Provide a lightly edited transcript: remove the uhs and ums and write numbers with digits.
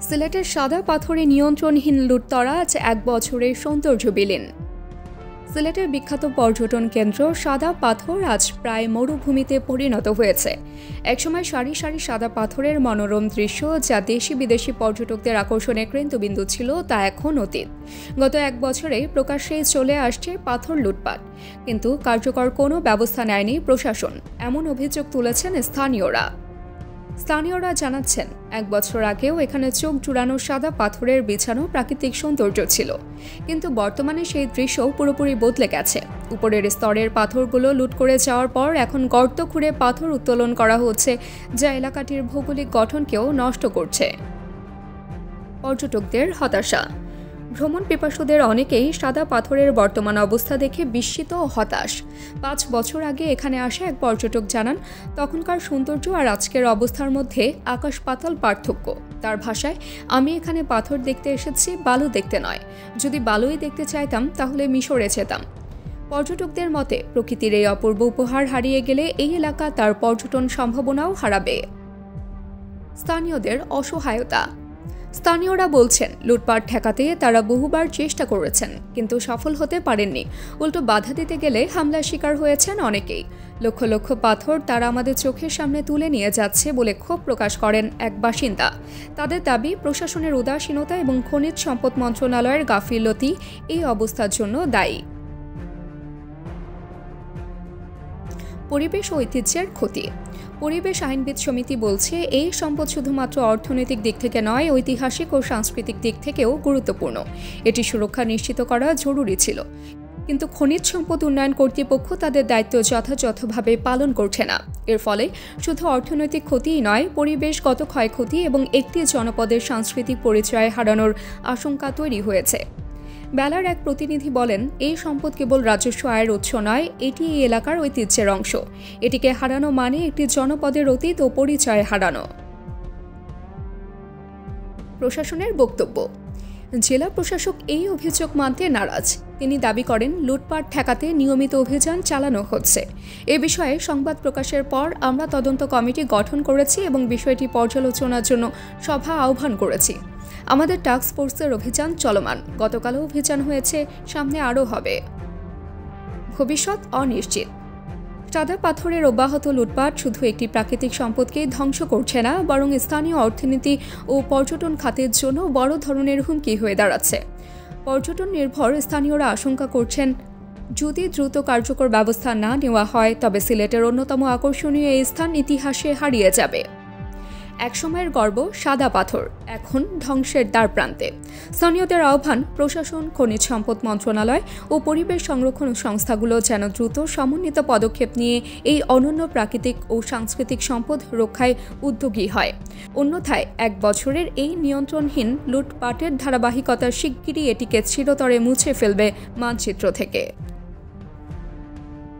সিলেটের সাদা পাথরে নিয়ন্ত্রণহীন লুটতরা আজ ১ বছরের সৌন্দর্য বিলীন। সিলেটের বিখ্যাত পর্যটন কেন্দ্র সাদা পাথর আজ প্রায় মরুভূমিতে পরিণত হয়েছে। একসময় সারি সারি সাদা পাথরের মনোরম দৃশ্য, যা দেশি বিদেশি পর্যটকদের আকর্ষণের কেন্দ্রবিন্দু ছিল, তা এখন অতীত। গত ১ বছরে প্রকাশ্যে চলে আসছে পাথর লুটপাট, কিন্তু কার্যকর কোনো ব্যবস্থা নেয়নি প্রশাসন, এমন অভিযোগ তুলেছেন স্থানীয়রা জানাচ্ছেন, ১ বছর আগেও এখানে চোখ জুড়ানো সাদা পাথরের বিছানো প্রাকৃতিক সৌন্দর্য ছিল, কিন্তু বর্তমানে সেই দৃশ্য পুরোপুরি বদলে গেছে। উপরের স্তরের পাথরগুলো লুট করে যাওয়ার পর এখন গর্ত খুঁড়ে পাথর উত্তোলন করা হচ্ছে, যা এলাকাটির ভৌগোলিক গঠনকেও নষ্ট করছে। পর্যটকদের হতাশা। ভ্রমণ পিপাসুদের অনেকেই সাদা পাথরের বর্তমান অবস্থা দেখে বিস্মিত ও হতাশ। ৫ বছর আগে এখানে আসা এক পর্যটক জানান, তখনকার সৌন্দর্য আর আজকের অবস্থার মধ্যে আকাশ পাতাল পার্থক্য। তার ভাষায়, আমি এখানে পাথর দেখতে এসেছি, বালু দেখতে নয়। যদি বালুই দেখতে চাইতাম তাহলে মিশরে যেতাম। পর্যটকদের মতে, প্রকৃতির এই অপূর্ব উপহার হারিয়ে গেলে এই এলাকা তার পর্যটন সম্ভাবনাও হারাবে। স্থানীয়দের অসহায়তা। স্থানীয়রা বলছেন, লুটপাট ঠেকাতে তারা বহুবার চেষ্টা করেছেন, কিন্তু সফল হতে পারেননি। উল্টো বাধা দিতে গেলে হামলার শিকার হয়েছেন অনেকেই। লক্ষ লক্ষ পাথর তারা আমাদের চোখের সামনে তুলে নিয়ে যাচ্ছে বলে ক্ষোভ প্রকাশ করেন এক বাসিন্দা। তাদের দাবি, প্রশাসনের উদাসীনতা এবং খনিজ সম্পদ মন্ত্রণালয়ের গাফিলতি এই অবস্থার জন্য দায়ী। পরিবেশ ও ঐতিহ্যের ক্ষতি। পরিবেশ আইনবিদ সমিতি বলছে, এই সম্পদ শুধুমাত্র অর্থনৈতিক দিক থেকে নয়, ঐতিহাসিক ও সাংস্কৃতিক দিক থেকেও গুরুত্বপূর্ণ। এটি সুরক্ষা নিশ্চিত করা জরুরি ছিল, কিন্তু খনিজ সম্পদ উন্নয়ন কর্তৃপক্ষ তাদের দায়িত্ব যথাযথভাবে পালন করছে না। এর ফলে শুধু অর্থনৈতিক ক্ষতিই নয়, পরিবেশগত ক্ষয়ক্ষতি এবং একটি জনপদের সাংস্কৃতিক পরিচয় হারানোর আশঙ্কা তৈরি হয়েছে। বেলার এক প্রতিনিধি বলেন, এই সম্পদ কেবল রাজস্ব আয়ের উৎস নয়, এটি এই এলাকার ঐতিহ্যের অংশ। এটিকে হারানো মানে একটি জনপদের অতীত ও পরিচয় হারানো। প্রশাসনের বক্তব্য। জেলা প্রশাসক এই অভিযোগ মানতে নারাজ। তিনি দাবি করেন, লুটপাট ঠেকাতে নিয়মিত অভিযান চালানো হচ্ছে। এ বিষয়ে সংবাদ প্রকাশের পর আমরা তদন্ত কমিটি গঠন করেছি এবং বিষয়টি পর্যালোচনার জন্য সভা আহ্বান করেছি। আমাদের টাস্ক ফোর্সের অভিযান চলমান। গতকালও অভিযান হয়েছে, সামনে আরও হবে। ভবিষ্যৎ অনিশ্চিত। সাদা পাথরের অব্যাহত লুটপাট শুধু একটি প্রাকৃতিক সম্পদকে ধ্বংস করছে না, বরং স্থানীয় অর্থনীতি ও পর্যটন খাতের জন্য বড় ধরনের হুমকি হয়ে দাঁড়াচ্ছে। পর্যটন নির্ভর স্থানীয়রা আশঙ্কা করছেন, যদি দ্রুত কার্যকর ব্যবস্থা না নেওয়া হয় তবে সিলেটের অন্যতম আকর্ষণীয় এই স্থান ইতিহাসে হারিয়ে যাবে। একসময়ের গর্ব সাদা পাথর এখন ধ্বংসের দ্বারপ্রান্তে। স্থানীয়দের আহ্বান, প্রশাসন, খনিজ সম্পদ মন্ত্রণালয় ও পরিবেশ সংরক্ষণ সংস্থাগুলো যেন দ্রুত সমন্বিত পদক্ষেপ নিয়ে এই অনন্য প্রাকৃতিক ও সাংস্কৃতিক সম্পদ রক্ষায় উদ্যোগী হয়। অন্যথায় ১ বছরের এই নিয়ন্ত্রণহীন লুটপাটের ধারাবাহিকতা শিগগিরই এটিকে চিরতরে মুছে ফেলবে মানচিত্র থেকে।